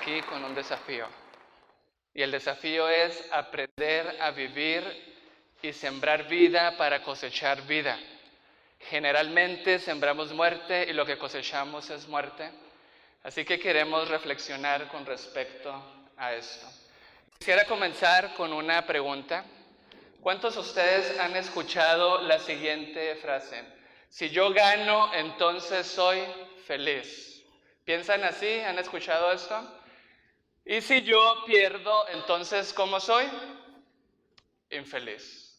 aquí con un desafío. Y el desafío es aprender a vivir y sembrar vida para cosechar vida. Generalmente sembramos muerte y lo que cosechamos es muerte. Así que queremos reflexionar con respecto a esto. Quisiera comenzar con una pregunta. ¿Cuántos de ustedes han escuchado la siguiente frase? Si yo gano, entonces soy feliz. ¿Piensan así? ¿Han escuchado esto? Y si yo pierdo, entonces ¿cómo soy? Infeliz.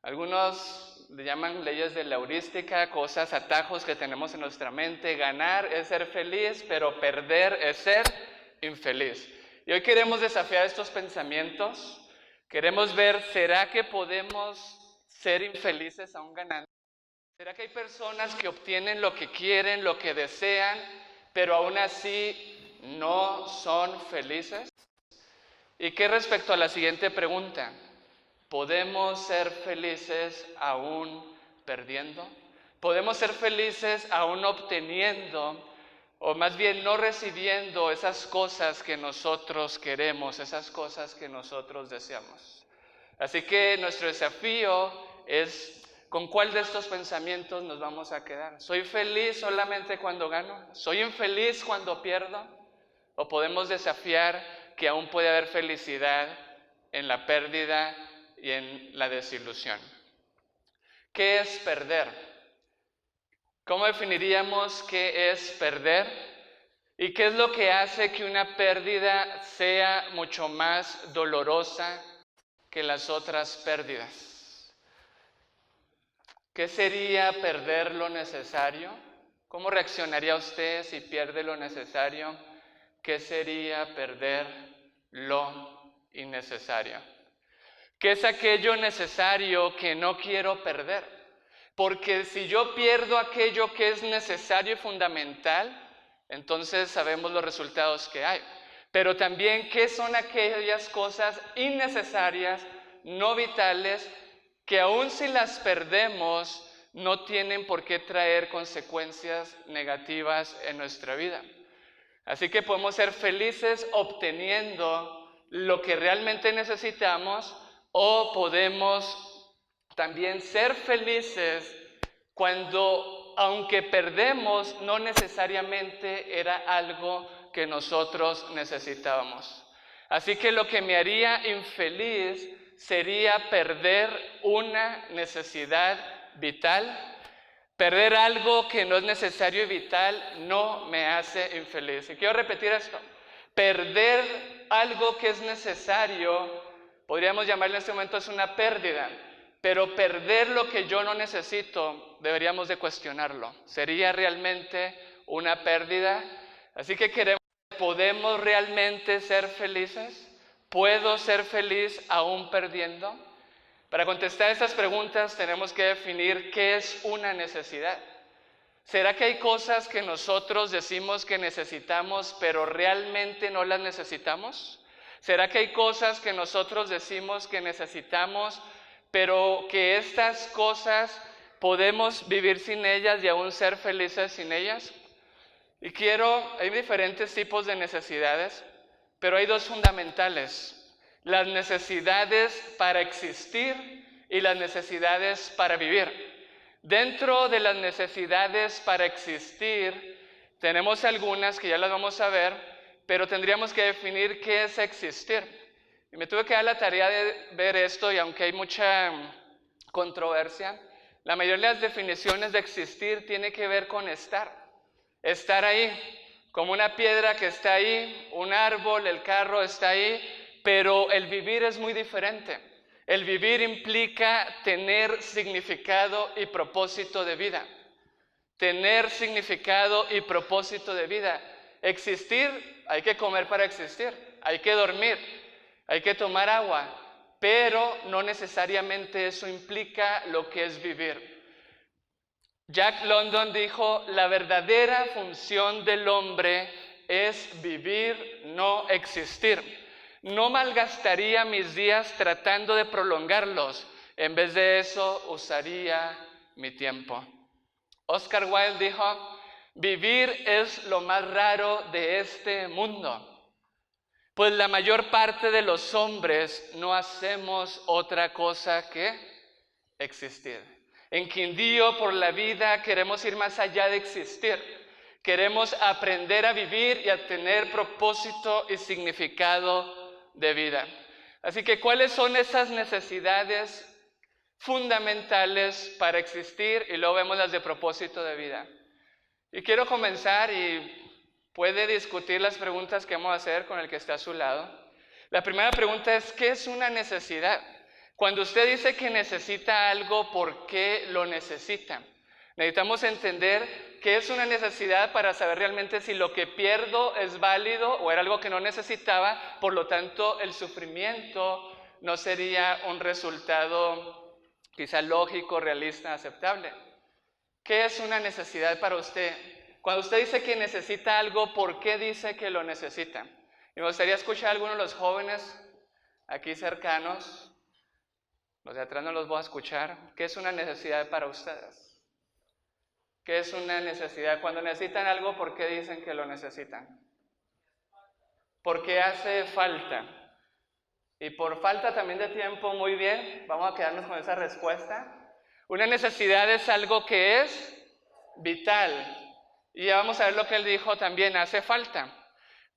Algunos le llaman leyes de la heurística, cosas, atajos que tenemos en nuestra mente. Ganar es ser feliz, pero perder es ser infeliz. Y hoy queremos desafiar estos pensamientos. Queremos ver, ¿será que podemos ser infelices aún ganando? ¿Será que hay personas que obtienen lo que quieren, lo que desean, pero aún así no son felices? ¿Y qué respecto a la siguiente pregunta? ¿Podemos ser felices aún perdiendo? ¿Podemos ser felices aún obteniendo, o más bien no recibiendo esas cosas que nosotros queremos, esas cosas que nosotros deseamos? Así que nuestro desafío es, ¿con cuál de estos pensamientos nos vamos a quedar? ¿Soy feliz solamente cuando gano? ¿Soy infeliz cuando pierdo? ¿O podemos desafiar que aún puede haber felicidad en la pérdida y en la desilusión? ¿Qué es perder? ¿Cómo definiríamos qué es perder? ¿Y qué es lo que hace que una pérdida sea mucho más dolorosa que las otras pérdidas? ¿Qué sería perder lo necesario? ¿Cómo reaccionaría usted si pierde lo necesario? ¿Qué sería perder lo innecesario? ¿Qué es aquello necesario que no quiero perder? Porque si yo pierdo aquello que es necesario y fundamental, entonces sabemos los resultados que hay. Pero también, ¿qué son aquellas cosas innecesarias, no vitales, que aun si las perdemos, no tienen por qué traer consecuencias negativas en nuestra vida? Así que podemos ser felices obteniendo lo que realmente necesitamos, o podemos también ser felices cuando, aunque perdemos, no necesariamente era algo que nosotros necesitábamos. Así que lo que me haría infeliz sería perder una necesidad vital. Perder algo que no es necesario y vital no me hace infeliz. Y quiero repetir esto. Perder algo que es necesario, podríamos llamarlo en este momento, es una pérdida. Pero perder lo que yo no necesito, deberíamos de cuestionarlo. ¿Sería realmente una pérdida? Así que ¿podemos realmente ser felices? ¿Puedo ser feliz aún perdiendo? Para contestar estas preguntas tenemos que definir qué es una necesidad. ¿Será que hay cosas que nosotros decimos que necesitamos, pero realmente no las necesitamos? ¿Será que hay cosas que nosotros decimos que necesitamos, pero que estas cosas podemos vivir sin ellas y aún ser felices sin ellas? Hay diferentes tipos de necesidades, pero hay dos fundamentales: las necesidades para existir y las necesidades para vivir. Dentro de las necesidades para existir, tenemos algunas que ya las vamos a ver, pero tendríamos que definir qué es existir. Y me tuve que dar la tarea de ver esto, y aunque hay mucha controversia, la mayoría de las definiciones de existir tiene que ver con estar. Estar ahí, como una piedra que está ahí, un árbol, el carro está ahí, pero el vivir es muy diferente. El vivir implica tener significado y propósito de vida. Tener significado y propósito de vida. Existir, hay que comer para existir, hay que dormir, hay que tomar agua, pero no necesariamente eso implica lo que es vivir. Jack London dijo: la verdadera función del hombre es vivir, no existir. No malgastaría mis días tratando de prolongarlos. En vez de eso, usaría mi tiempo. Oscar Wilde dijo: vivir es lo más raro de este mundo. Pues la mayor parte de los hombres no hacemos otra cosa que existir. En Quindío, por la vida, queremos ir más allá de existir. Queremos aprender a vivir y a tener propósito y significado de vida. Así que, ¿cuáles son esas necesidades fundamentales para existir? Y luego vemos las de propósito de vida. Y quiero comenzar y puede discutir las preguntas que vamos a hacer con el que está a su lado. La primera pregunta es, ¿qué es una necesidad? Cuando usted dice que necesita algo, ¿por qué lo necesita? Necesitamos entender qué es una necesidad para saber realmente si lo que pierdo es válido o era algo que no necesitaba, por lo tanto el sufrimiento no sería un resultado quizá lógico, realista, aceptable. ¿Qué es una necesidad para usted? Cuando usted dice que necesita algo, ¿por qué dice que lo necesita? Y me gustaría escuchar a algunos de los jóvenes aquí cercanos. Los de atrás no los voy a escuchar. ¿Qué es una necesidad para ustedes? ¿Qué es una necesidad? Cuando necesitan algo, ¿por qué dicen que lo necesitan? Porque hace falta. Y por falta también de tiempo, muy bien, vamos a quedarnos con esa respuesta. Una necesidad es algo que es vital. Y ya vamos a ver lo que él dijo también, hace falta.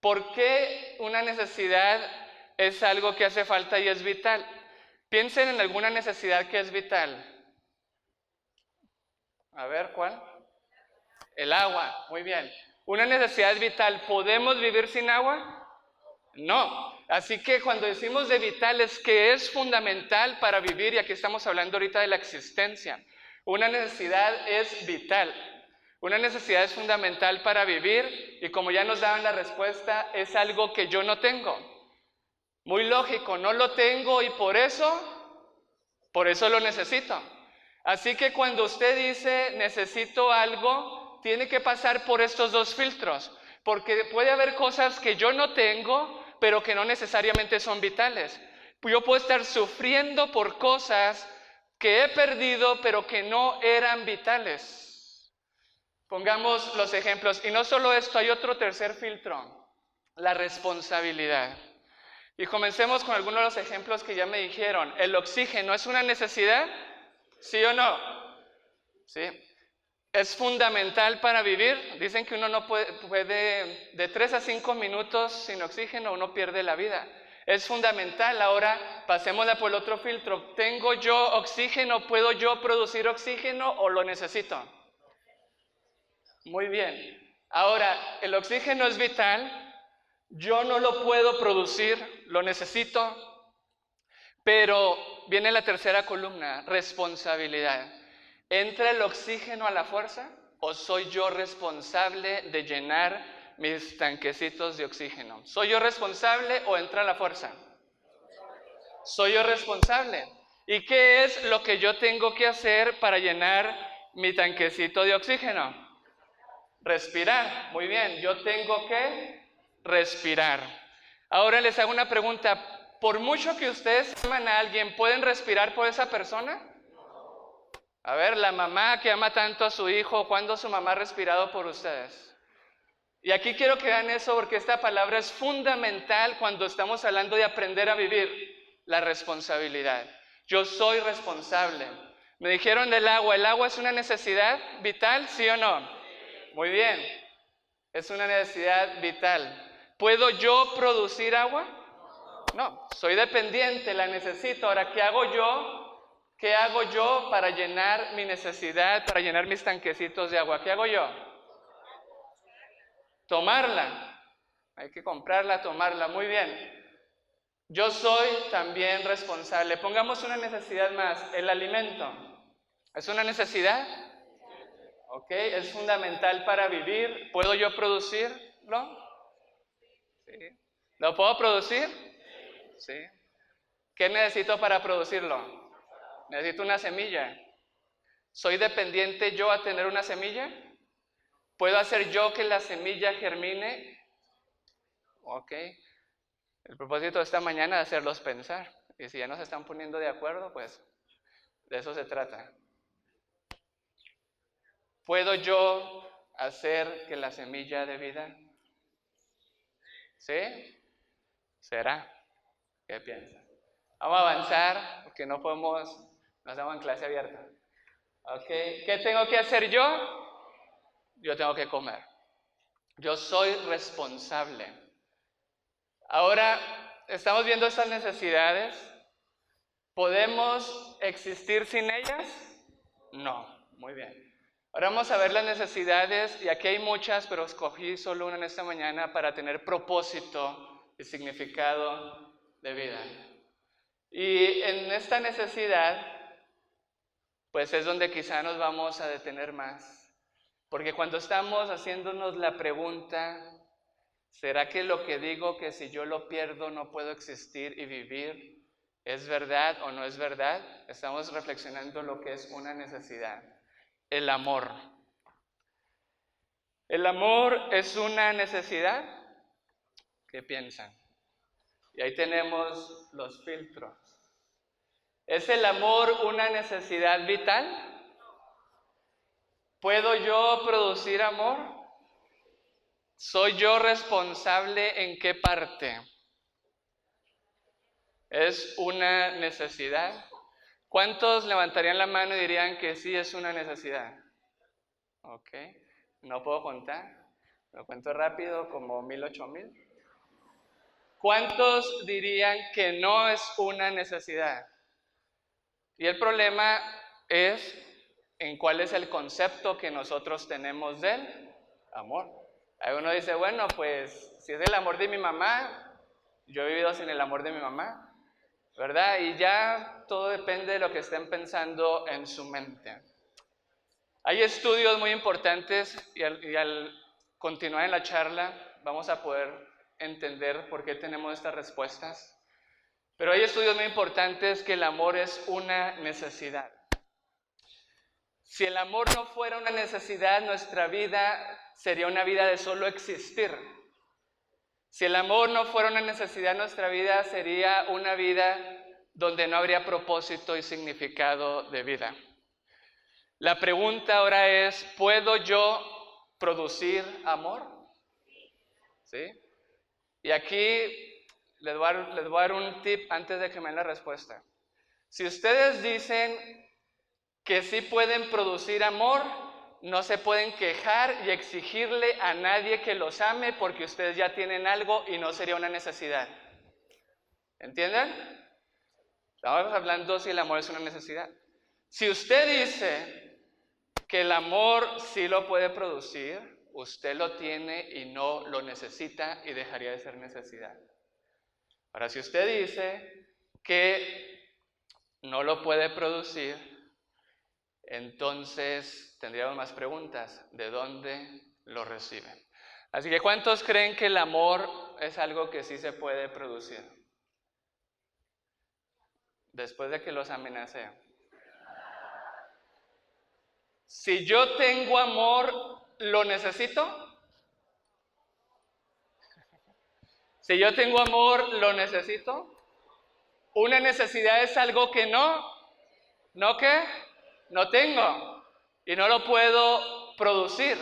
¿Por qué una necesidad es algo que hace falta y es vital? Piensen en alguna necesidad que es vital. A ver, ¿cuál? El agua, muy bien. ¿Una necesidad vital? ¿Podemos vivir sin agua? No. Así que cuando decimos de vital es que es fundamental para vivir, y aquí estamos hablando ahorita de la existencia. Una necesidad es vital. Una necesidad es fundamental para vivir y como ya nos daban la respuesta, es algo que yo no tengo. Muy lógico, no lo tengo y por eso lo necesito. Así que cuando usted dice necesito algo, tiene que pasar por estos dos filtros, porque puede haber cosas que yo no tengo, pero que no necesariamente son vitales. Yo puedo estar sufriendo por cosas que he perdido, pero que no eran vitales. Pongamos los ejemplos. Y no solo esto, hay otro tercer filtro, la responsabilidad. Y comencemos con algunos de los ejemplos que ya me dijeron. ¿El oxígeno es una necesidad? ¿Sí o no? ¿Sí? ¿Es fundamental para vivir? Dicen que uno no puede de 3 a 5 minutos sin oxígeno, uno pierde la vida. Es fundamental. Ahora, pasémosla por el otro filtro. ¿Tengo yo oxígeno? ¿Puedo yo producir oxígeno o lo necesito? Muy bien. Ahora, el oxígeno es vital. Yo no lo puedo producir, lo necesito. Pero viene la tercera columna, responsabilidad. ¿Entra el oxígeno a la fuerza o soy yo responsable de llenar mis tanquecitos de oxígeno? ¿Soy yo responsable o entra a la fuerza? Soy yo responsable. ¿Y qué es lo que yo tengo que hacer para llenar mi tanquecito de oxígeno? Respirar. Muy bien, yo tengo que respirar. Ahora les hago una pregunta. Por mucho que ustedes aman a alguien, ¿pueden respirar por esa persona? A ver, la mamá que ama tanto a su hijo, ¿cuándo su mamá ha respirado por ustedes? Y aquí quiero que vean eso porque esta palabra es fundamental cuando estamos hablando de aprender a vivir, la responsabilidad. Yo soy responsable. Me dijeron del agua, ¿el agua es una necesidad vital, sí o no? Muy bien, es una necesidad vital. ¿Puedo yo producir agua? No, soy dependiente, la necesito. Ahora, ¿qué hago yo? ¿Qué hago yo para llenar mi necesidad, para llenar mis tanquecitos de agua? ¿Qué hago yo? Tomarla. Hay que comprarla, tomarla. Muy bien. Yo soy también responsable. Pongamos una necesidad más, el alimento. ¿Es una necesidad? ¿Ok? ¿Es fundamental para vivir? ¿Puedo yo producirlo? ¿Sí? ¿Lo puedo producir? ¿Sí? ¿Qué necesito para producirlo? Necesito una semilla. ¿Soy dependiente yo a tener una semilla? ¿Puedo hacer yo que la semilla germine? Ok. El propósito de esta mañana es hacerlos pensar. Y si ya no se están poniendo de acuerdo, pues de eso se trata. ¿Puedo yo hacer que la semilla dé vida? ¿Sí? ¿Será? ¿Qué piensan? Vamos a avanzar porque no estamos en clase abierta. ¿Ok? ¿Qué tengo que hacer yo? Yo tengo que comer. Yo soy responsable. Ahora, estamos viendo estas necesidades. ¿Podemos existir sin ellas? No. Muy bien. Ahora vamos a ver las necesidades, y aquí hay muchas, pero escogí solo una en esta mañana para tener propósito y significado de vida. Y en esta necesidad, pues es donde quizá nos vamos a detener más. Porque cuando estamos haciéndonos la pregunta, ¿será que lo que digo que si yo lo pierdo no puedo existir y vivir es verdad o no es verdad? Estamos reflexionando lo que es una necesidad. El amor. ¿El amor es una necesidad? ¿Qué piensan? Y ahí tenemos los filtros. ¿Es el amor una necesidad vital? ¿Puedo yo producir amor? ¿Soy yo responsable en qué parte? ¿Es una necesidad? ¿Cuántos levantarían la mano y dirían que sí es una necesidad? Ok, no puedo contar. Lo cuento rápido, como 1000, 8000. ¿Cuántos dirían que no es una necesidad? Y el problema es en cuál es el concepto que nosotros tenemos del amor. Ahí uno dice, bueno, pues si es el amor de mi mamá, yo he vivido sin el amor de mi mamá, ¿verdad? Y ya todo depende de lo que estén pensando en su mente. Hay estudios muy importantes y al continuar en la charla vamos a poder entender por qué tenemos estas respuestas. Pero hay estudios muy importantes que el amor es una necesidad. Si el amor no fuera una necesidad, nuestra vida sería una vida de solo existir. Si el amor no fuera una necesidad, nuestra vida sería una vida donde no habría propósito y significado de vida. La pregunta ahora es, ¿puedo yo producir amor? ¿Sí? Y aquí les voy a dar un tip antes de que me den la respuesta. Si ustedes dicen que sí pueden producir amor, no se pueden quejar y exigirle a nadie que los ame porque ustedes ya tienen algo y no sería una necesidad. ¿Entienden? Estamos hablando si el amor es una necesidad. Si usted dice que el amor sí lo puede producir, usted lo tiene y no lo necesita y dejaría de ser necesidad. Ahora, si usted dice que no lo puede producir, entonces tendríamos más preguntas. ¿De dónde lo reciben? Así que, ¿cuántos creen que el amor es algo que sí se puede producir? Después de que los amenacé. Si yo tengo amor, ¿lo necesito? Si yo tengo amor, ¿lo necesito? Una necesidad es algo que ¿no qué? No tengo y no lo puedo producir.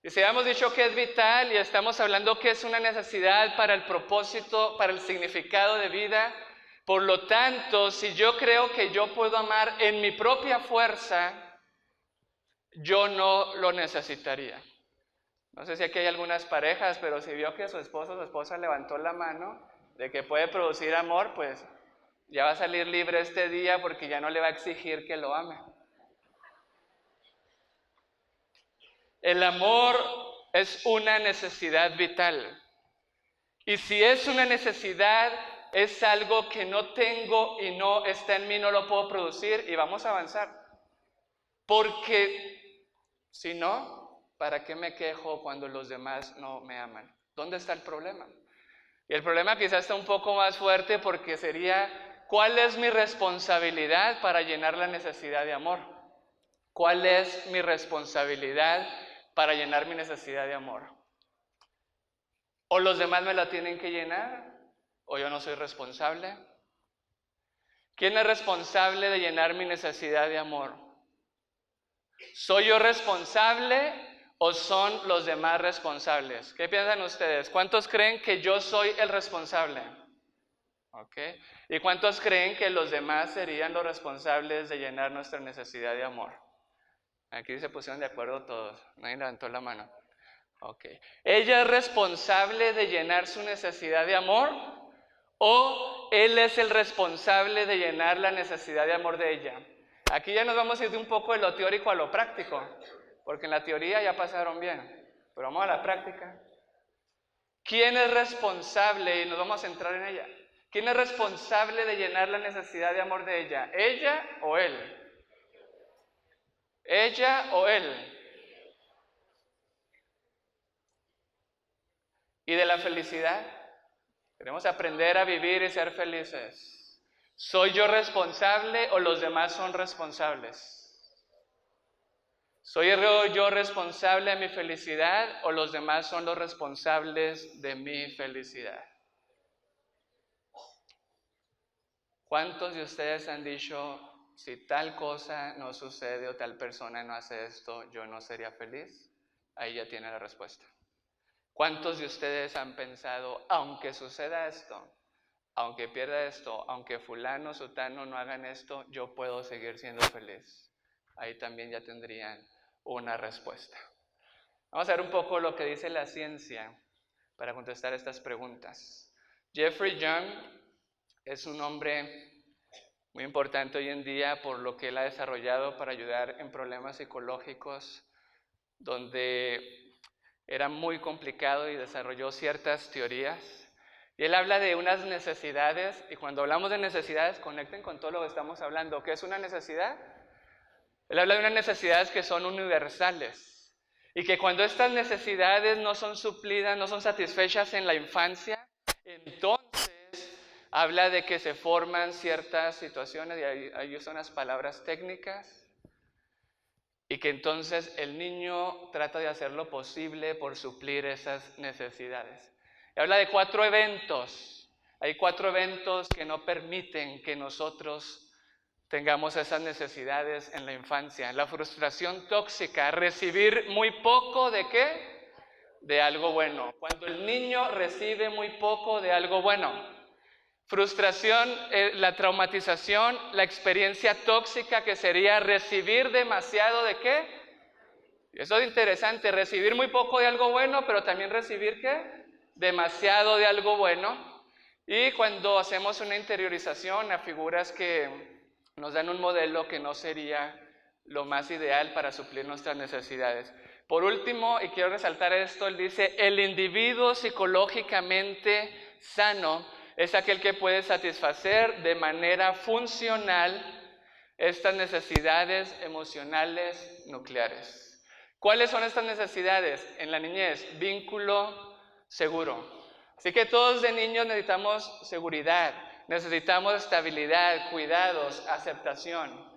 Y si hemos dicho que es vital y estamos hablando que es una necesidad para el propósito, para el significado de vida, por lo tanto, si yo creo que yo puedo amar en mi propia fuerza, yo no lo necesitaría. No sé si aquí hay algunas parejas, pero si vio que su esposo o su esposa levantó la mano de que puede producir amor, pues ya va a salir libre este día porque ya no le va a exigir que lo ame. El amor es una necesidad vital. Y si es una necesidad, es algo que no tengo y no está en mí, no lo puedo producir y vamos a avanzar. Porque si no, ¿para qué me quejo cuando los demás no me aman? ¿Dónde está el problema? Y el problema quizás está un poco más fuerte porque sería, ¿cuál es mi responsabilidad para llenar la necesidad de amor? ¿Cuál es mi responsabilidad para llenar mi necesidad de amor? ¿O los demás me la tienen que llenar? ¿O yo no soy responsable? ¿Quién es responsable de llenar mi necesidad de amor? ¿Soy yo responsable o son los demás responsables? ¿Qué piensan ustedes? ¿Cuántos creen que yo soy el responsable? ¿Okay? ¿Y cuántos creen que los demás serían los responsables de llenar nuestra necesidad de amor? Aquí se pusieron de acuerdo todos, nadie levantó la mano. Okay. ¿Ella es responsable de llenar su necesidad de amor o él es el responsable de llenar la necesidad de amor de ella? Aquí ya nos vamos a ir de un poco de lo teórico a lo práctico, porque en la teoría ya pasaron bien, pero vamos a la práctica. ¿Quién es responsable? Y nos vamos a centrar en ella. ¿Quién es responsable de llenar la necesidad de amor de ella? ¿Ella o él? ¿Ella o él? ¿Y de la felicidad? Queremos aprender a vivir y ser felices. ¿Soy yo responsable o los demás son responsables? ¿Soy yo responsable de mi felicidad o los demás son los responsables de mi felicidad? ¿Cuántos de ustedes han dicho, si tal cosa no sucede o tal persona no hace esto, yo no sería feliz? Ahí ya tiene la respuesta. ¿Cuántos de ustedes han pensado, aunque suceda esto, aunque pierda esto, aunque fulano, sutano no hagan esto, yo puedo seguir siendo feliz? Ahí también ya tendrían una respuesta. Vamos a ver un poco lo que dice la ciencia para contestar estas preguntas. Jeffrey Young es un hombre muy importante hoy en día por lo que él ha desarrollado para ayudar en problemas psicológicos, donde era muy complicado y desarrolló ciertas teorías. Y él habla de unas necesidades, y cuando hablamos de necesidades, conecten con todo lo que estamos hablando. ¿Qué es una necesidad? Él habla de unas necesidades que son universales, y que cuando estas necesidades no son suplidas, no son satisfechas en la infancia, entonces habla de que se forman ciertas situaciones, y ahí son las palabras técnicas, y que entonces el niño trata de hacer lo posible por suplir esas necesidades. Y habla de 4 eventos. Hay 4 eventos que no permiten que nosotros tengamos esas necesidades en la infancia. La frustración tóxica, recibir muy poco ¿de qué? De algo bueno. Cuando el niño recibe muy poco de algo bueno. Frustración, la traumatización, la experiencia tóxica que sería recibir demasiado ¿de qué? Eso es interesante, recibir muy poco de algo bueno, pero también recibir ¿qué? Demasiado de algo bueno. Y cuando hacemos una interiorización a figuras que nos dan un modelo que no sería lo más ideal para suplir nuestras necesidades. Por último, y quiero resaltar esto, él dice, el individuo psicológicamente sano es aquel que puede satisfacer de manera funcional estas necesidades emocionales nucleares. ¿Cuáles son estas necesidades? En la niñez, vínculo seguro. Así que todos de niños necesitamos seguridad, necesitamos estabilidad, cuidados, aceptación.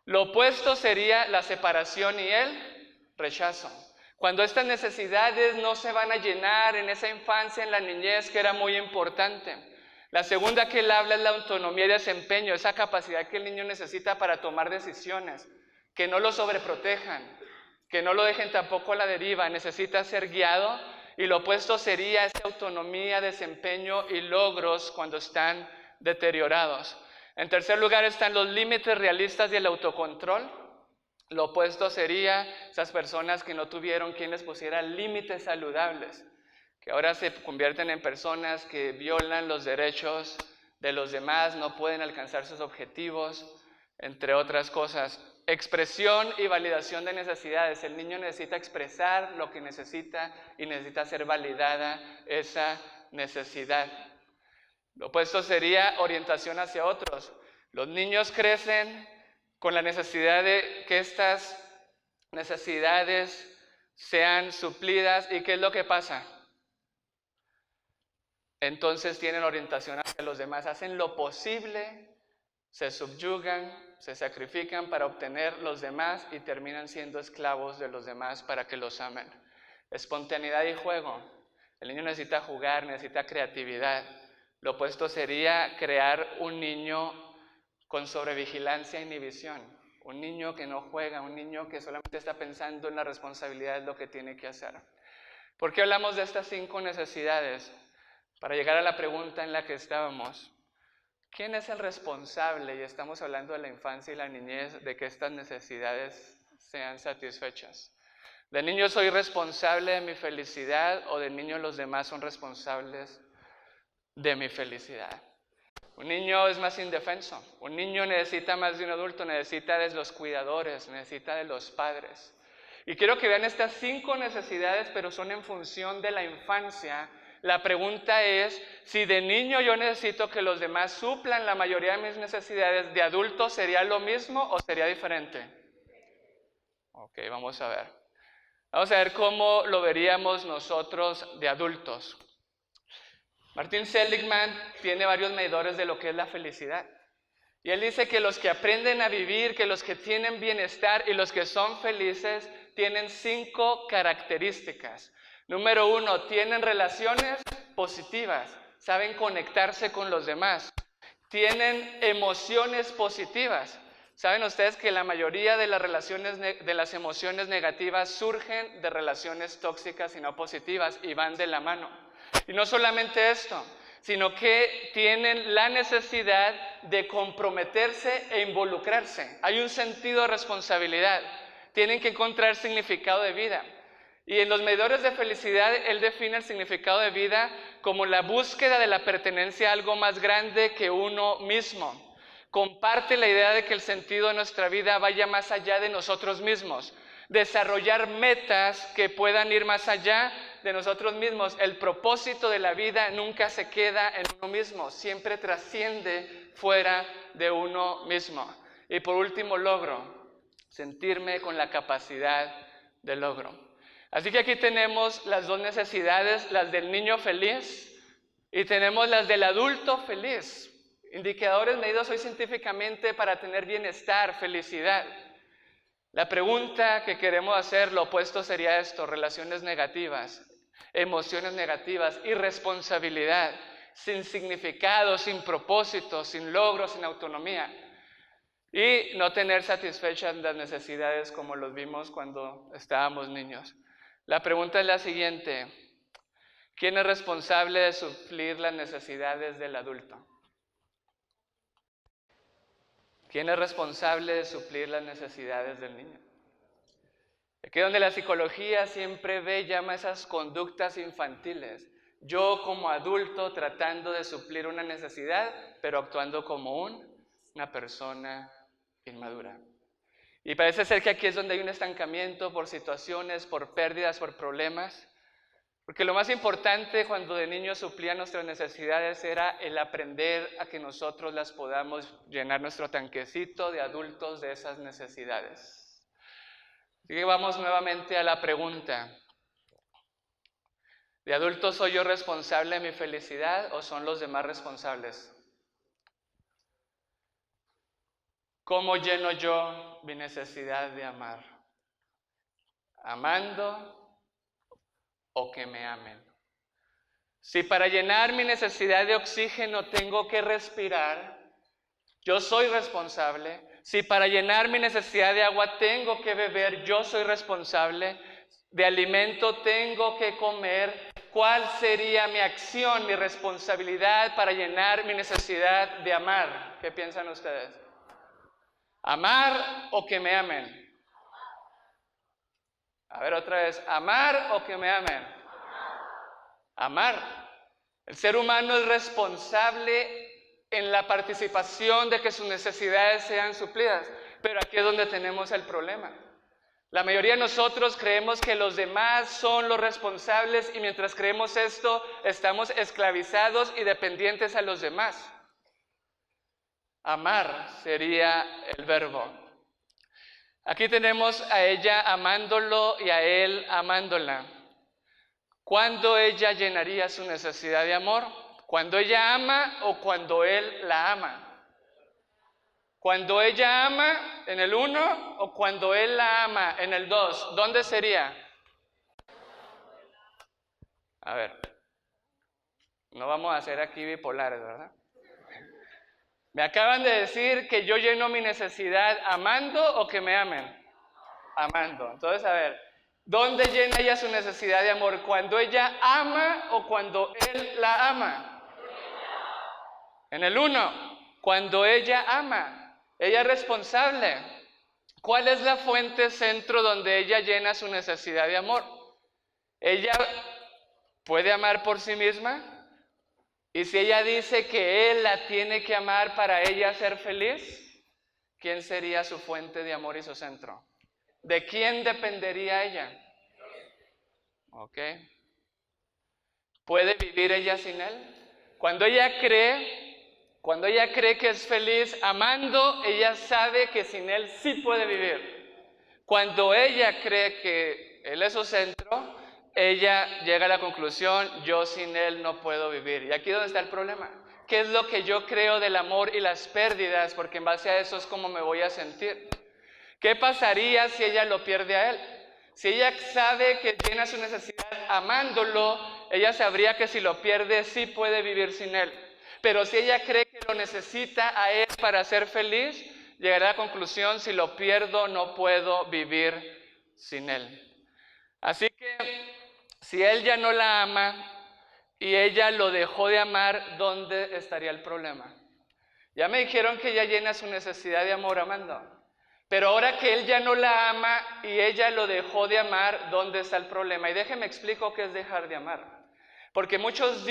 Lo opuesto sería la separación y el rechazo. Cuando estas necesidades no se van a llenar en esa infancia, en la niñez, que era muy importante. La segunda que él habla es la autonomía y desempeño, esa capacidad que el niño necesita para tomar decisiones, que no lo sobreprotejan, que no lo dejen tampoco a la deriva, necesita ser guiado, y lo opuesto sería esa autonomía, desempeño y logros cuando están deteriorados. En tercer lugar están los límites realistas y el autocontrol. Lo opuesto sería esas personas que no tuvieron quien les pusiera límites saludables, que ahora se convierten en personas que violan los derechos de los demás, no pueden alcanzar sus objetivos, entre otras cosas. Expresión y validación de necesidades. El niño necesita expresar lo que necesita y necesita ser validada esa necesidad. Lo opuesto sería orientación hacia otros. Los niños crecen con la necesidad de que estas necesidades sean suplidas. ¿Y qué es lo que pasa? Entonces tienen orientación hacia los demás, hacen lo posible, se subyugan, se sacrifican para obtener los demás y terminan siendo esclavos de los demás para que los amen. Espontaneidad y juego. El niño necesita jugar, necesita creatividad. Lo opuesto sería crear un niño con sobrevigilancia e inhibición. un niño que no juega, un niño que solamente está pensando en la responsabilidad de lo que tiene que hacer. ¿Por qué hablamos de estas 5 necesidades? Para llegar a la pregunta en la que estábamos. ¿Quién es el responsable? Y estamos hablando de la infancia y la niñez, de que estas necesidades sean satisfechas. ¿De niño soy responsable de mi felicidad o de niño los demás son responsables de mi felicidad? Un niño es más indefenso. Un niño necesita más de un adulto, necesita de los cuidadores, necesita de los padres. Y quiero que vean estas 5 necesidades, pero son en función de la infancia. La pregunta es, si de niño yo necesito que los demás suplan la mayoría de mis necesidades, ¿de adulto sería lo mismo o sería diferente? Ok, vamos a ver. Vamos a ver cómo lo veríamos nosotros de adultos. Martin Seligman tiene varios medidores de lo que es la felicidad. Y él dice que los que aprenden a vivir, que los que tienen bienestar y los que son felices tienen 5 características. Número 1, tienen relaciones positivas, saben conectarse con los demás. Tienen emociones positivas. ¿Saben ustedes que la mayoría de las emociones negativas surgen de relaciones tóxicas y no positivas y van de la mano? Y no solamente esto, sino que tienen la necesidad de comprometerse e involucrarse. Hay un sentido de responsabilidad. Tienen que encontrar significado de vida. Y en los medidores de felicidad, él define el significado de vida como la búsqueda de la pertenencia a algo más grande que uno mismo. Comparte la idea de que el sentido de nuestra vida vaya más allá de nosotros mismos. Desarrollar metas que puedan ir más allá de nosotros mismos. El propósito de la vida nunca se queda en uno mismo, siempre trasciende fuera de uno mismo. Y por último, logro, sentirme con la capacidad de logro. Así que aquí tenemos las 2 necesidades, las del niño feliz y tenemos las del adulto feliz. Indicadores medidos hoy científicamente para tener bienestar, felicidad. La pregunta que queremos hacer, lo opuesto sería esto: relaciones negativas, emociones negativas, irresponsabilidad, sin significado, sin propósito, sin logro, sin autonomía. Y no tener satisfechas las necesidades como los vimos cuando estábamos niños. La pregunta es la siguiente: ¿quién es responsable de suplir las necesidades del adulto? ¿Quién es responsable de suplir las necesidades del niño? Aquí es donde la psicología siempre llama esas conductas infantiles. Yo como adulto tratando de suplir una necesidad, pero actuando como una persona inmadura. Y parece ser que aquí es donde hay un estancamiento por situaciones, por pérdidas, por problemas. Porque lo más importante cuando de niños suplían nuestras necesidades era el aprender a que nosotros las podamos llenar nuestro tanquecito de adultos de esas necesidades. Así que vamos nuevamente a la pregunta: ¿de adulto soy yo responsable de mi felicidad o son los demás responsables? ¿Cómo lleno yo mi necesidad de amar? ¿Amando o que me amen? Si para llenar mi necesidad de oxígeno tengo que respirar, yo soy responsable. Si para llenar mi necesidad de agua tengo que beber, yo soy responsable. De alimento tengo que comer. ¿Cuál sería mi acción, mi responsabilidad para llenar mi necesidad de amar? ¿Qué piensan ustedes? ¿Amar o que me amen? A ver otra vez, ¿amar o que me amen? Amar. El ser humano es responsable en la participación de que sus necesidades sean suplidas, pero aquí es donde tenemos el problema. La mayoría de nosotros creemos que los demás son los responsables y mientras creemos esto, estamos esclavizados y dependientes a los demás. Amar sería el verbo. Aquí tenemos a ella amándolo y a él amándola. ¿Cuándo ella llenaría su necesidad de amor? ¿Cuando ella ama o cuando él la ama? ¿Cuando ella ama en el 1 o cuando él la ama en el 2? ¿Dónde sería? A ver, no vamos a ser aquí bipolares, ¿verdad? Me acaban de decir que yo lleno mi necesidad amando o que me amen. Amando. Entonces, a ver, ¿dónde llena ella su necesidad de amor? ¿Cuando ella ama o cuando él la ama? En el 1, cuando ella ama, ella es responsable. ¿Cuál es la fuente centro donde ella llena su necesidad de amor? Ella puede amar por sí misma, y si ella dice que él la tiene que amar para ella ser feliz, ¿quién sería su fuente de amor y su centro? ¿De quién dependería ella? ¿Ok? ¿Puede vivir ella sin él? Cuando ella cree que es feliz amando, ella sabe que sin él sí puede vivir. Cuando ella cree que él es su centro, ella llega a la conclusión, yo sin él no puedo vivir. Y aquí es donde está el problema. ¿Qué es lo que yo creo del amor y las pérdidas? Porque en base a eso es como me voy a sentir. ¿Qué pasaría si ella lo pierde a él? Si ella sabe que llena su necesidad amándolo, ella sabría que si lo pierde sí puede vivir sin él. Pero si ella cree que lo necesita a él para ser feliz, llegará a la conclusión, si lo pierdo no puedo vivir sin él. Así que si él ya no la ama y ella lo dejó de amar, ¿dónde estaría el problema? Ya me dijeron que ella llena su necesidad de amor amando. Pero ahora que él ya no la ama y ella lo dejó de amar, ¿dónde está el problema? Y déjenme explico qué es dejar de amar. Porque muchos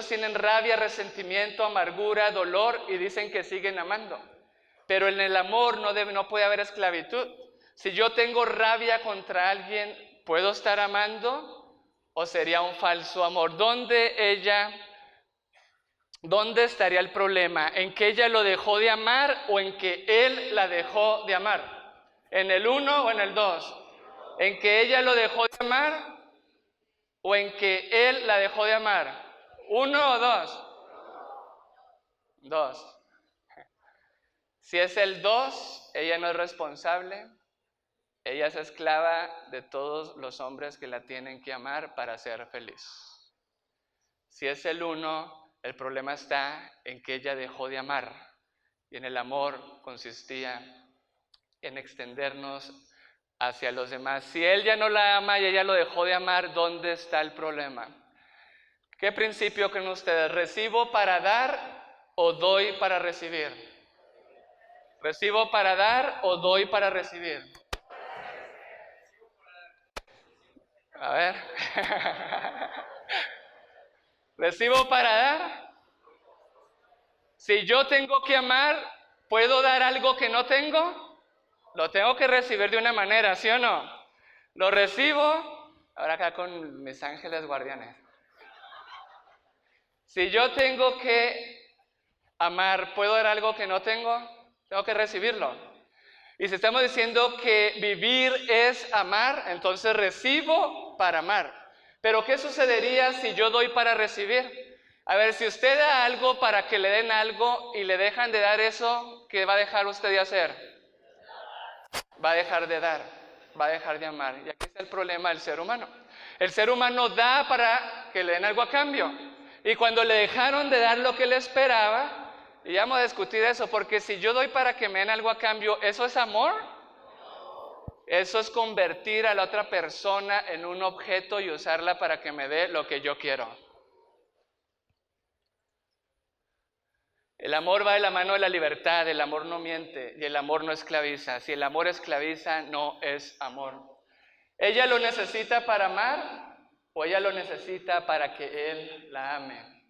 tienen rabia, resentimiento, amargura, dolor y dicen que siguen amando. Pero en el amor no puede haber esclavitud. Si yo tengo rabia contra alguien, ¿puedo estar amando o sería un falso amor? ¿Dónde estaría el problema? ¿En que ella lo dejó de amar o en que él la dejó de amar? ¿En el 1 o en el 2? ¿En que ella lo dejó de amar o en que él la dejó de amar? ¿1 o 2? 2. Si es el 2, ella no es responsable. Ella es esclava de todos los hombres que la tienen que amar para ser feliz. Si es el 1, el problema está en que ella dejó de amar, y en el amor consistía en extendernos hacia los demás. Si él ya no la ama y ella lo dejó de amar, ¿dónde está el problema? ¿Qué principio creen ustedes? ¿Recibo para dar o doy para recibir? ¿Recibo para dar o doy para recibir? A ver. ¿Recibo para dar? Si yo tengo que amar, ¿puedo dar algo que no tengo? Lo tengo que recibir de una manera, ¿sí o no? Lo recibo, ahora acá con mis ángeles guardianes. Si yo tengo que amar, ¿puedo dar algo que no tengo? Tengo que recibirlo. Y si estamos diciendo que vivir es amar, entonces recibo para amar. Pero ¿qué sucedería si yo doy para recibir? A ver, si usted da algo para que le den algo y le dejan de dar eso, ¿qué va a dejar usted de hacer? Va a dejar de dar, va a dejar de amar. Y aquí está el problema del ser humano. El ser humano da para que le den algo a cambio. Y cuando le dejaron de dar lo que le esperaba, y ya vamos a discutir eso, porque si yo doy para que me den algo a cambio, ¿eso es amor? Eso es convertir a la otra persona en un objeto y usarla para que me dé lo que yo quiero. El amor va de la mano de la libertad, el amor no miente y el amor no esclaviza. Si el amor esclaviza, no es amor. ¿Ella lo necesita para amar o ella lo necesita para que él la ame?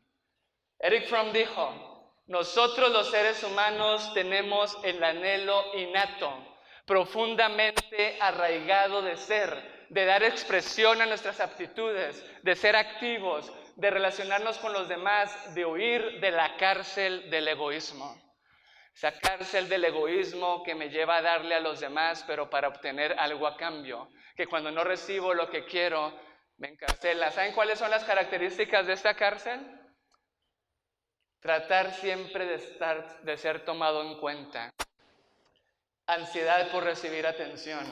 Eric Fromm dijo, nosotros los seres humanos tenemos el anhelo innato, profundamente arraigado de ser, de dar expresión a nuestras aptitudes, de ser activos, de relacionarnos con los demás, de huir de la cárcel del egoísmo. Esa cárcel del egoísmo que me lleva a darle a los demás, pero para obtener algo a cambio. Que cuando no recibo lo que quiero, me encarcela. ¿Saben cuáles son las características de esta cárcel? Tratar siempre de ser tomado en cuenta. Ansiedad por recibir atención.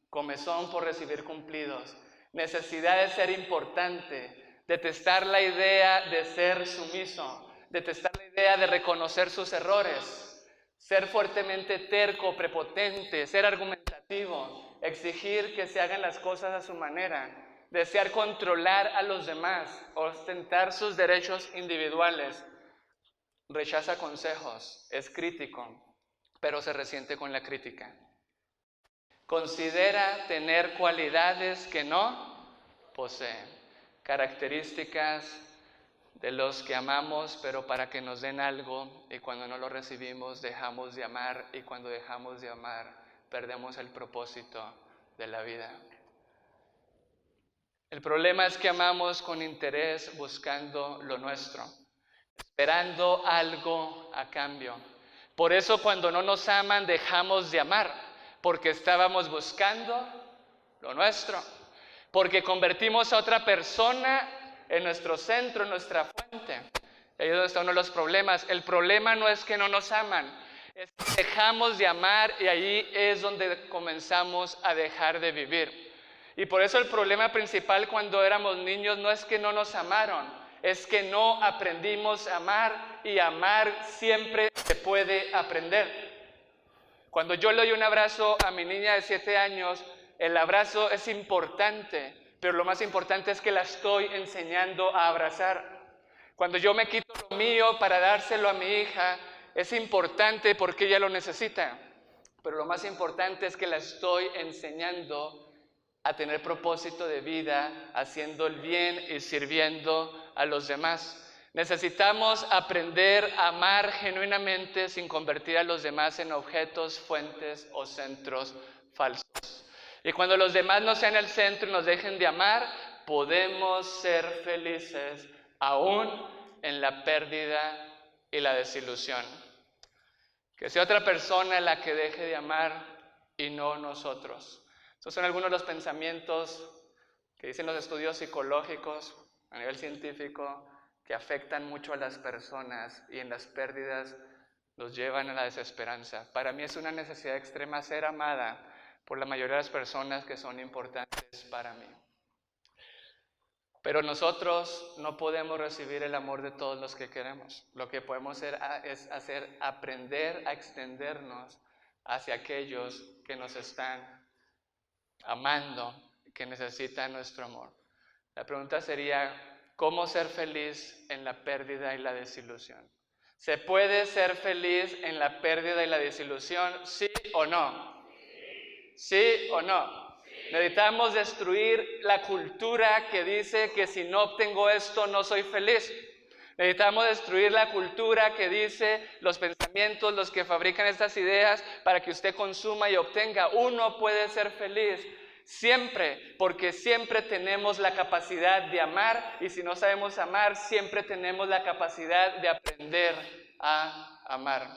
Comezón por recibir cumplidos. Necesidad de ser importante. Detestar la idea de ser sumiso, detestar la idea de reconocer sus errores, ser fuertemente terco, prepotente, ser argumentativo, exigir que se hagan las cosas a su manera, desear controlar a los demás, ostentar sus derechos individuales, rechaza consejos, es crítico, pero se resiente con la crítica. Considera tener cualidades que no posee, características de los que amamos, pero para que nos den algo, y cuando no lo recibimos dejamos de amar, y cuando dejamos de amar perdemos el propósito de la vida. El problema es que amamos con interés, buscando lo nuestro, esperando algo a cambio. Por eso cuando no nos aman dejamos de amar, porque estábamos buscando lo nuestro, porque convertimos a otra persona en nuestro centro, en nuestra fuente. Ahí es donde está uno de los problemas. El problema no es que no nos aman, es que dejamos de amar, y ahí es donde comenzamos a dejar de vivir. Y por eso el problema principal cuando éramos niños no es que no nos amaron, es que no aprendimos a amar, y amar siempre se puede aprender. Cuando yo le doy un abrazo a mi niña de 7 años, el abrazo es importante, pero lo más importante es que la estoy enseñando a abrazar. Cuando yo me quito lo mío para dárselo a mi hija, es importante porque ella lo necesita, pero lo más importante es que la estoy enseñando a tener propósito de vida, haciendo el bien y sirviendo a los demás. Necesitamos aprender a amar genuinamente sin convertir a los demás en objetos, fuentes o centros falsos. Y cuando los demás no sean el centro y nos dejen de amar, podemos ser felices aún en la pérdida y la desilusión. Que sea otra persona la que deje de amar y no nosotros. Estos son algunos de los pensamientos que dicen los estudios psicológicos a nivel científico que afectan mucho a las personas y en las pérdidas los llevan a la desesperanza. Para mí es una necesidad extrema ser amada por la mayoría de las personas que son importantes para mí. Pero nosotros no podemos recibir el amor de todos los que queremos. Lo que podemos hacer es aprender a extendernos hacia aquellos que nos están amando, que necesitan nuestro amor. La pregunta sería, ¿cómo ser feliz en la pérdida y la desilusión? ¿Se puede ser feliz en la pérdida y la desilusión? ¿Sí o no? ¿Sí o no? Necesitamos destruir la cultura que dice que si no obtengo esto no soy feliz. Necesitamos destruir la cultura que dice, los pensamientos, los que fabrican estas ideas para que usted consuma y obtenga. Uno puede ser feliz siempre, porque siempre tenemos la capacidad de amar, y si no sabemos amar, siempre tenemos la capacidad de aprender a amar.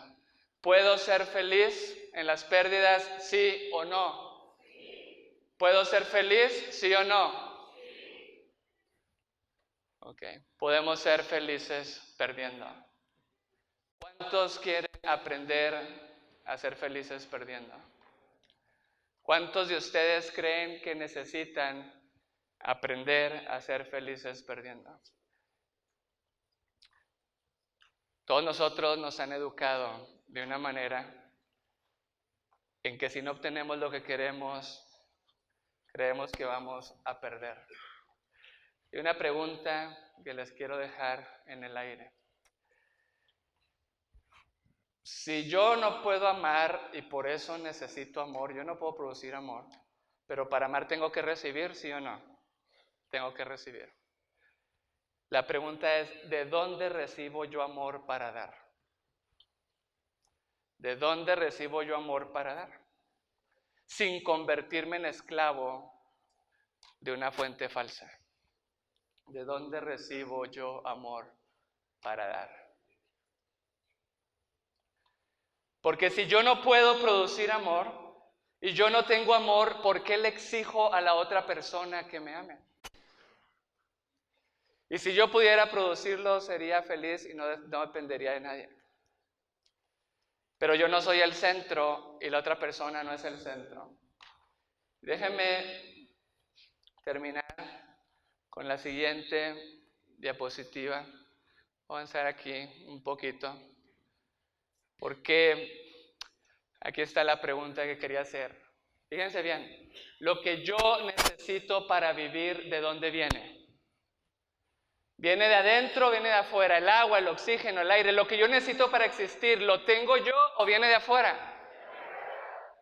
¿Puedo ser feliz en las pérdidas? ¿Sí o no? ¿Puedo ser feliz? ¿Sí o no? Ok. Podemos ser felices perdiendo. ¿Cuántos quieren aprender a ser felices perdiendo? ¿Cuántos de ustedes creen que necesitan aprender a ser felices perdiendo? Todos nosotros nos han educado de una manera en que si no obtenemos lo que queremos, creemos que vamos a perder. Y una pregunta que les quiero dejar en el aire. Si yo no puedo amar y por eso necesito amor, yo no puedo producir amor, pero para amar tengo que recibir, ¿sí o no? Tengo que recibir. La pregunta es, ¿de dónde recibo yo amor para dar? ¿De dónde recibo yo amor para dar? Sin convertirme en esclavo de una fuente falsa. ¿De dónde recibo yo amor para dar? Porque si yo no puedo producir amor y yo no tengo amor, ¿por qué le exijo a la otra persona que me ame? Y si yo pudiera producirlo, sería feliz y no dependería de nadie. Pero yo no soy el centro y la otra persona no es el centro. Déjenme terminar con la siguiente diapositiva. Voy a avanzar aquí un poquito, porque aquí está la pregunta que quería hacer. Fíjense bien, lo que yo necesito para vivir, ¿de dónde viene? ¿Viene de adentro, viene de afuera? El agua, el oxígeno, el aire, lo que yo necesito para existir, ¿lo tengo yo o viene de afuera?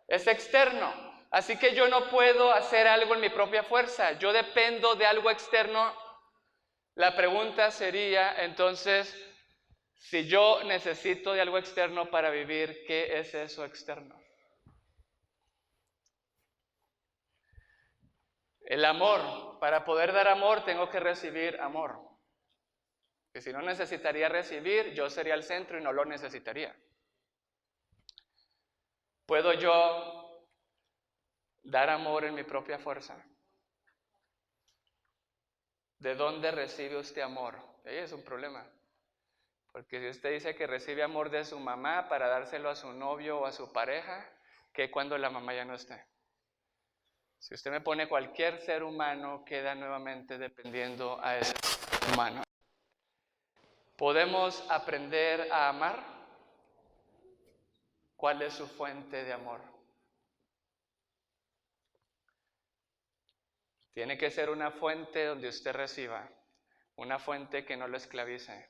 Es externo. Así que yo no puedo hacer algo en mi propia fuerza, yo dependo de algo externo. La pregunta sería, entonces, si yo necesito de algo externo para vivir, ¿qué es eso externo? El amor. Para poder dar amor, tengo que recibir amor. Que si no necesitaría recibir, yo sería el centro y no lo necesitaría. ¿Puedo yo dar amor en mi propia fuerza? ¿De dónde recibe usted amor? Ahí es un problema. Porque si usted dice que recibe amor de su mamá para dárselo a su novio o a su pareja, ¿qué cuando la mamá ya no esté? Si usted me pone cualquier ser humano, queda nuevamente dependiendo a ese ser humano. ¿Podemos aprender a amar? ¿Cuál es su fuente de amor? Tiene que ser una fuente donde usted reciba, una fuente que no lo esclavice,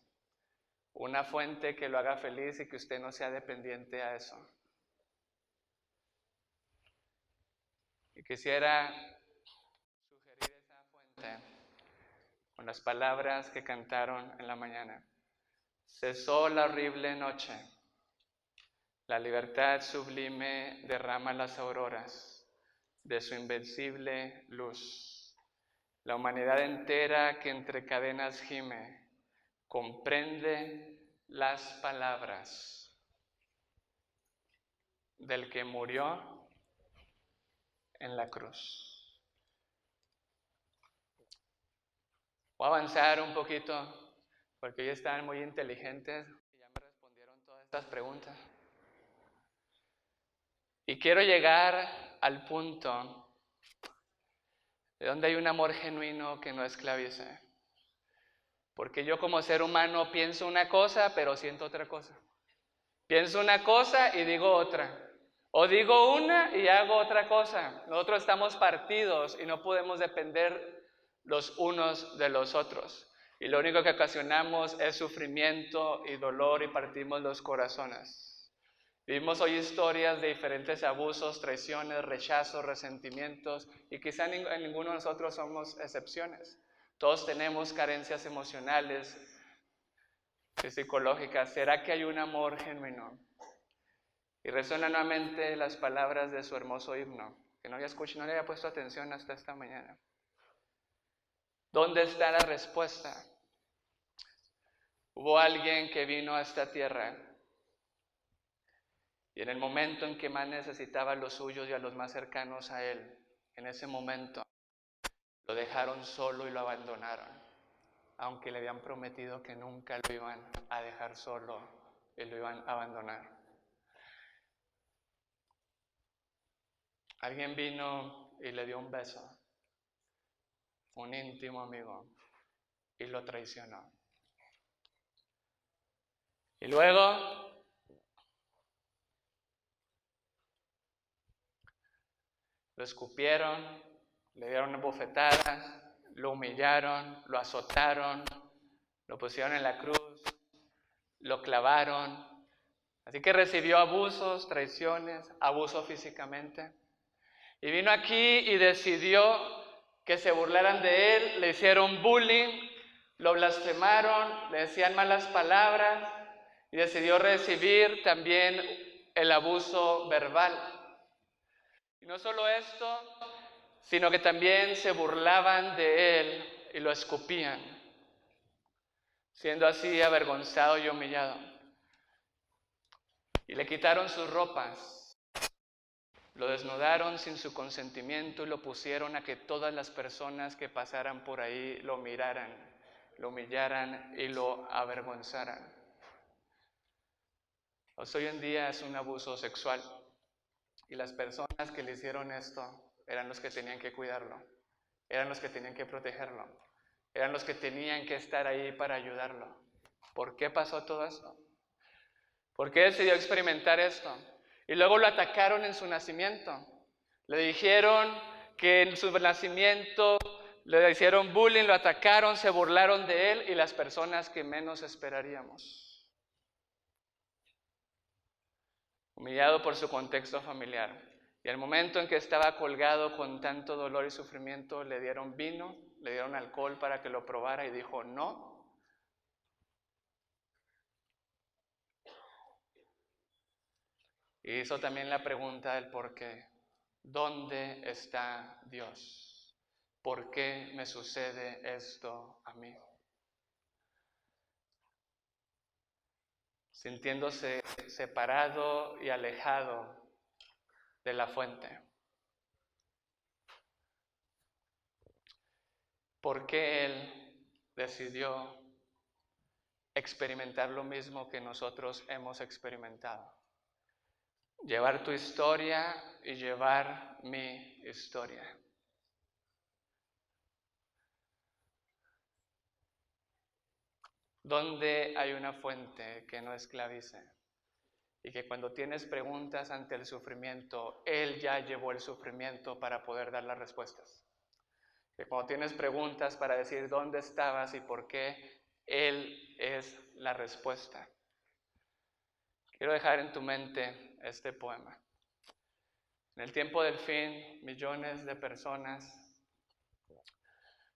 una fuente que lo haga feliz y que usted no sea dependiente a eso. Y quisiera sugerir esa fuente con las palabras que cantaron en la mañana. Cesó la horrible noche, la libertad sublime derrama las auroras de su invencible luz. La humanidad entera que entre cadenas gime, comprende las palabras del que murió en la cruz. Voy a avanzar un poquito porque ellos están muy inteligentes y ya me respondieron todas estas preguntas. Y quiero llegar al punto de donde hay un amor genuino que no esclavice. Porque yo como ser humano pienso una cosa, pero siento otra cosa. Pienso una cosa y digo otra. O digo una y hago otra cosa. Nosotros estamos partidos y no podemos depender los unos de los otros. Y lo único que ocasionamos es sufrimiento y dolor y partimos los corazones. Vivimos hoy historias de diferentes abusos, traiciones, rechazos, resentimientos y quizá ninguno de nosotros somos excepciones. Todos tenemos carencias emocionales y psicológicas. ¿Será que hay un amor genuino? Y resuenan nuevamente las palabras de su hermoso himno, que no le había puesto atención hasta esta mañana. ¿Dónde está la respuesta? Hubo alguien que vino a esta tierra y en el momento en que más necesitaba a los suyos y a los más cercanos a él, en ese momento lo dejaron solo y lo abandonaron, aunque le habían prometido que nunca lo iban a dejar solo y lo iban a abandonar. Alguien vino y le dio un beso, un íntimo amigo, y lo traicionó. Y luego lo escupieron, le dieron una bofetada, lo humillaron, lo azotaron, lo pusieron en la cruz, lo clavaron. Así que recibió abusos, traiciones, abuso físicamente. Y vino aquí y decidió que se burlaran de él, le hicieron bullying, lo blasfemaron, le decían malas palabras y decidió recibir también el abuso verbal. Y no solo esto, sino que también se burlaban de él y lo escupían, siendo así avergonzado y humillado. Y le quitaron sus ropas, lo desnudaron sin su consentimiento y lo pusieron a que todas las personas que pasaran por ahí lo miraran, lo humillaran y lo avergonzaran. Hoy en día es un abuso sexual y las personas que le hicieron esto eran los que tenían que cuidarlo, eran los que tenían que protegerlo, eran los que tenían que estar ahí para ayudarlo. ¿Por qué pasó todo esto? ¿Por qué decidió experimentar esto? Y luego lo atacaron en su nacimiento. Le dijeron que en su nacimiento le hicieron bullying, lo atacaron, se burlaron de él y las personas que menos esperaríamos. Humillado por su contexto familiar. Y al momento en que estaba colgado con tanto dolor y sufrimiento, le dieron vino, le dieron alcohol para que lo probara y dijo no. Y hizo también la pregunta del por qué. ¿Dónde está Dios? ¿Por qué me sucede esto a mí? Sintiéndose separado y alejado de la fuente. ¿Por qué él decidió experimentar lo mismo que nosotros hemos experimentado? Llevar tu historia y llevar mi historia. ¿Dónde hay una fuente que no esclavice? Y que cuando tienes preguntas ante el sufrimiento, Él ya llevó el sufrimiento para poder dar las respuestas. Que cuando tienes preguntas para decir dónde estabas y por qué, Él es la respuesta. Quiero dejar en tu mente este poema. En el tiempo del fin, millones de personas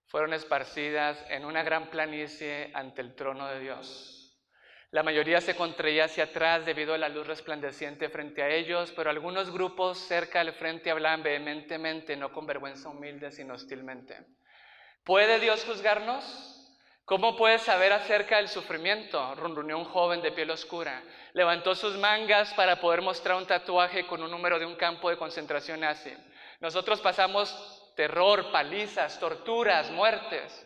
fueron esparcidas en una gran planicie ante el trono de Dios. La mayoría se contraía hacia atrás debido a la luz resplandeciente frente a ellos, pero algunos grupos cerca del frente hablaban vehementemente, no con vergüenza humilde, sino hostilmente. ¿Puede Dios juzgarnos? ¿Cómo puede saber acerca del sufrimiento? Ronroneó un joven de piel oscura. Levantó sus mangas para poder mostrar un tatuaje con un número de un campo de concentración nazi. Nosotros pasamos terror, palizas, torturas, muertes.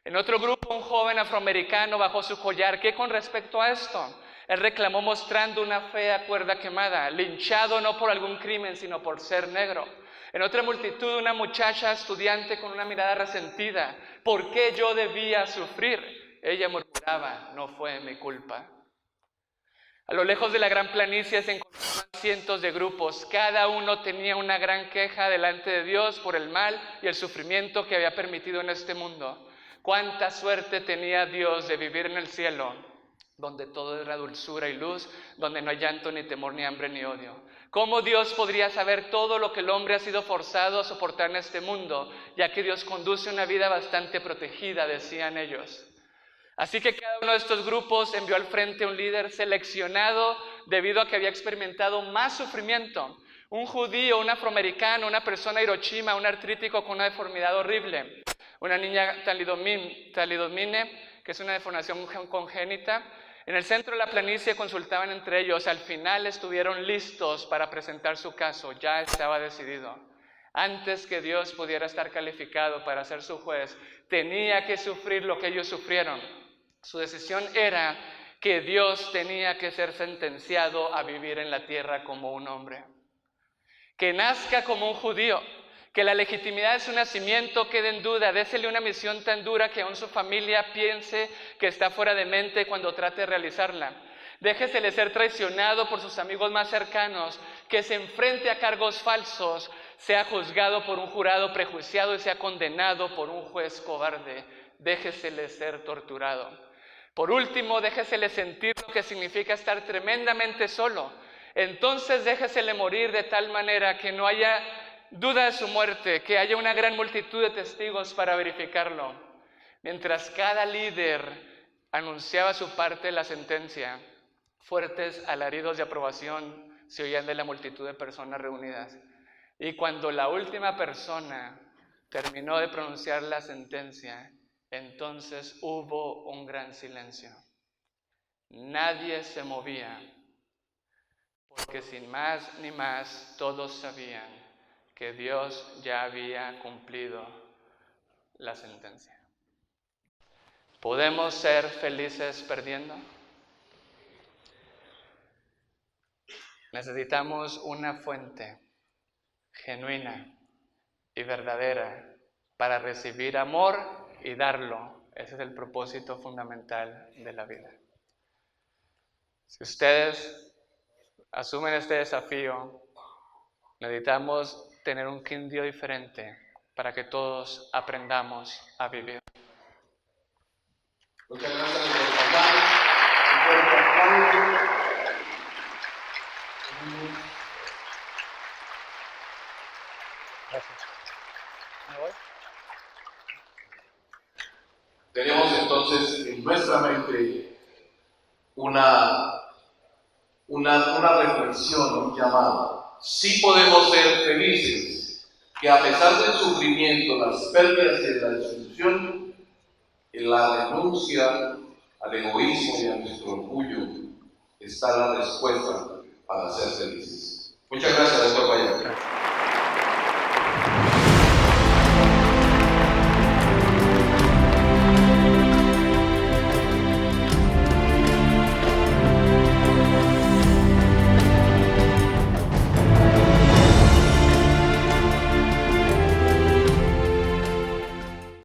En otro grupo, un joven afroamericano bajó su collar. ¿Qué con respecto a esto? Él reclamó mostrando una fea cuerda quemada, linchado no por algún crimen, sino por ser negro. En otra multitud, una muchacha estudiante con una mirada resentida. ¿Por qué yo debía sufrir? Ella murmuraba, no fue mi culpa. A lo lejos de la gran planicie se encontraban cientos de grupos. Cada uno tenía una gran queja delante de Dios por el mal y el sufrimiento que había permitido en este mundo. Cuánta suerte tenía Dios de vivir en el cielo, donde todo era dulzura y luz, donde no hay llanto, ni temor, ni hambre, ni odio. ¿Cómo Dios podría saber todo lo que el hombre ha sido forzado a soportar en este mundo, ya que Dios conduce una vida bastante protegida, decían ellos? Así que cada uno de estos grupos envió al frente un líder seleccionado debido a que había experimentado más sufrimiento. Un judío, un afroamericano, una persona Hiroshima, un artrítico con una deformidad horrible. Una niña talidomine, que es una deformación congénita. En el centro de la planicie consultaban entre ellos. Al final estuvieron listos para presentar su caso. Ya estaba decidido. Antes que Dios pudiera estar calificado para ser su juez, tenía que sufrir lo que ellos sufrieron. Su decisión era que Dios tenía que ser sentenciado a vivir en la tierra como un hombre. Que nazca como un judío, que la legitimidad de su nacimiento quede en duda, désele una misión tan dura que aún su familia piense que está fuera de mente cuando trate de realizarla. Déjesele ser traicionado por sus amigos más cercanos, que se enfrente a cargos falsos, sea juzgado por un jurado prejuiciado y sea condenado por un juez cobarde. Déjesele ser torturado. Por último, déjesele sentir lo que significa estar tremendamente solo. Entonces déjesele morir de tal manera que no haya duda de su muerte, que haya una gran multitud de testigos para verificarlo. Mientras cada líder anunciaba su parte de la sentencia, fuertes alaridos de aprobación se oían de la multitud de personas reunidas. Y cuando la última persona terminó de pronunciar la sentencia, entonces hubo un gran silencio. Nadie se movía, porque sin más ni más todos sabían que Dios ya había cumplido la sentencia. ¿Podemos ser felices perdiendo? Necesitamos una fuente genuina y verdadera para recibir amor y darlo Ese es el propósito fundamental de la vida. Si ustedes asumen este desafío, necesitamos tener un quindío diferente para que todos aprendamos a vivir. Muchas gracias a los hermanos. Un fuerte aplauso. Gracias. Tenemos entonces en nuestra mente una reflexión, un llamado. Sí podemos ser felices, que a pesar del sufrimiento, las pérdidas y de la destrucción, en la renuncia al egoísmo y a nuestro orgullo está la respuesta para ser felices. Muchas gracias, doctor Vallejo.